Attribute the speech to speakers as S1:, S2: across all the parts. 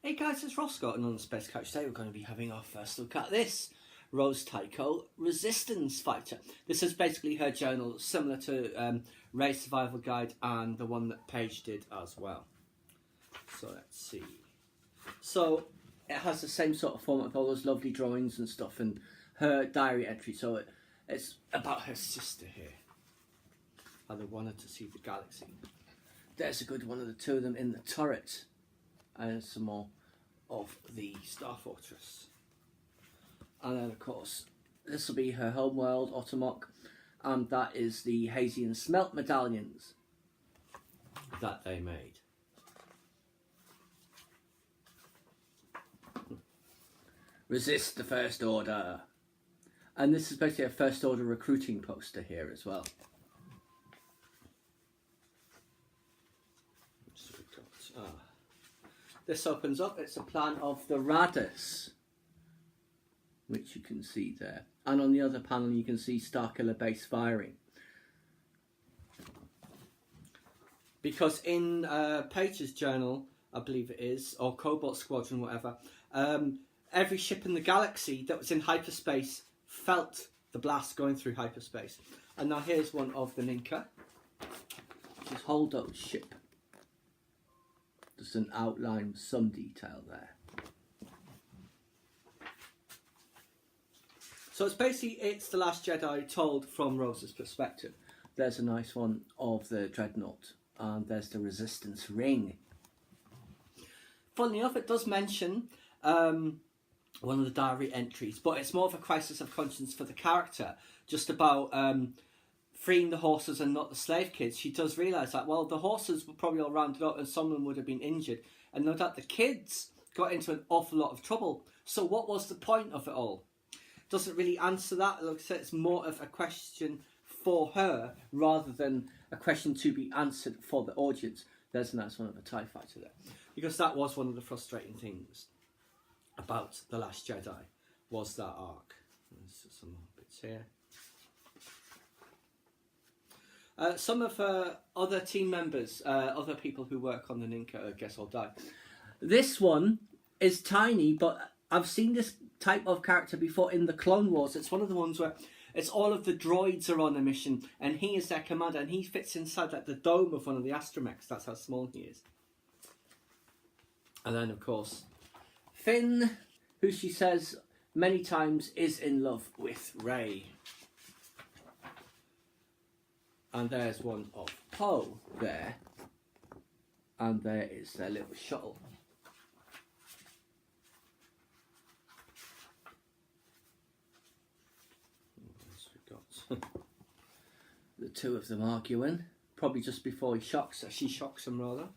S1: Hey guys, it's Roscoe, and on the Space Couch today we're going to be having our first look at this Rose Tico Resistance Fighter. This is basically her journal, similar to Ray's Survival Guide and the one that Paige did as well. So let's see. So it has the same sort of format with all those lovely drawings and stuff and her diary entry. So it's about her sister here. How they wanted to see the galaxy. There's a good one of the two of them in the turret. And some more of the Star Fortress. And then of course, this will be her homeworld, Otomok, and that is the Hazy and Smelt medallions that they made. Resist the First Order. And this is basically a First Order recruiting poster here as well. So we've got, this opens up, it's a plan of the Radis, which you can see there. And on the other panel you can see Starkiller base firing. Because in Paige's journal, I believe it is, or Cobalt Squadron, whatever, every ship in the galaxy that was in hyperspace felt the blast going through hyperspace. And now here's one of the Ninka, which is Holdo's ship. Just an outline, some detail there. So it's basically, it's the Last Jedi told from Rose's perspective. There's a nice one of the Dreadnought, and there's the Resistance Ring. Funnily enough, it does mention one of the diary entries, but it's more of a crisis of conscience for the character, just about freeing the horses and not the slave kids. She does realise that, well, the horses were probably all rounded up and someone would have been injured, and no doubt the kids got into an awful lot of trouble. So what was the point of it all? Doesn't really answer that. Like I said, it's more of a question for her rather than a question to be answered for the audience. There's a nice one of a TIE fighter there. Because that was one of the frustrating things about The Last Jedi, was that arc. There's some more bits here. Some of other team members, other people who work on the Ninka, I guess, all died. This one is tiny, but I've seen this type of character before in the Clone Wars. It's one of the ones where it's all of the droids are on a mission, and he is their commander, and he fits inside like the dome of one of the astromechs. That's how small he is. And then, of course, Finn, who she says many times is in love with Rey. And there's one of Poe there. And there is their little shuttle. What else we got? The two of them arguing. Probably just before he shocks her. She shocks him rather.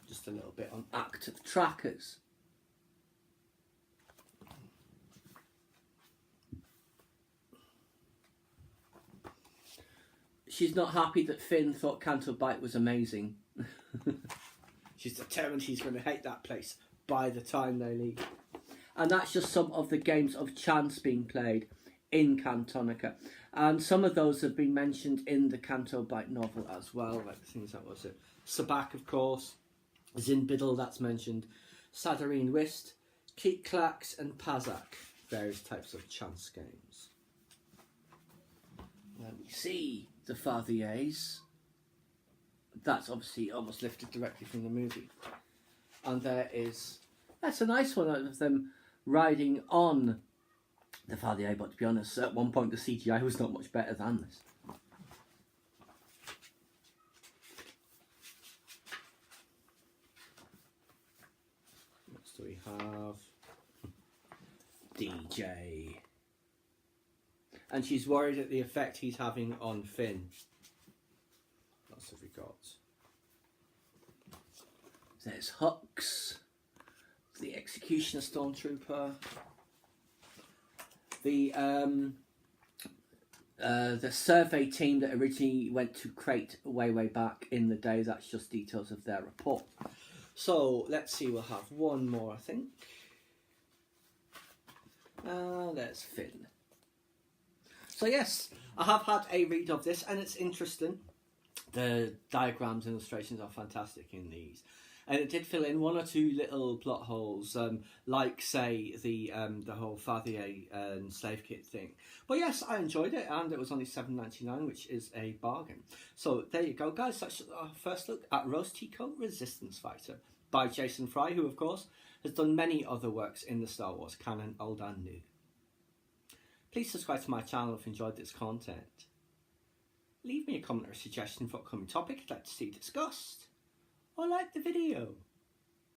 S1: Just a little bit on active trackers. She's not happy that Finn thought Canto Bight was amazing. She's determined he's going to hate that place by the time they leave. And that's just some of the games of chance being played in Cantonica. And some of those have been mentioned in the Canto Bight novel as well. Like things that was it. Sabak, of course. Zinbidal, that's mentioned. Sadarine Whist, Keat Clax and Pazak. Various types of chance games. There we see the Fathiers. That's obviously almost lifted directly from the movie. And there is, that's a nice one of them riding on the Fathier, but to be honest, at one point the CGI was not much better than this. What do we have? DJ. And she's worried at the effect he's having on Finn. What else have we got? There's Hux, the Executioner Stormtrooper. The survey team that originally went to Crate way back in the day. That's just details of their report. So let's see, we'll have one more, I think. There's Finn. So yes, I have had a read of this and it's interesting. The diagrams and illustrations are fantastic in these. and it did fill in one or two little plot holes, like say the whole Fathier and slave kit thing. But yes, I enjoyed it, and it was only $7.99, which is a bargain. So there you go, guys. That's our first look at Rose Tico Resistance Fighter by Jason Fry, who of course has done many other works in the Star Wars canon, old and new. Please subscribe to my channel if you enjoyed this content. Leave me a comment or a suggestion for upcoming topic you'd like to see discussed, or like the video.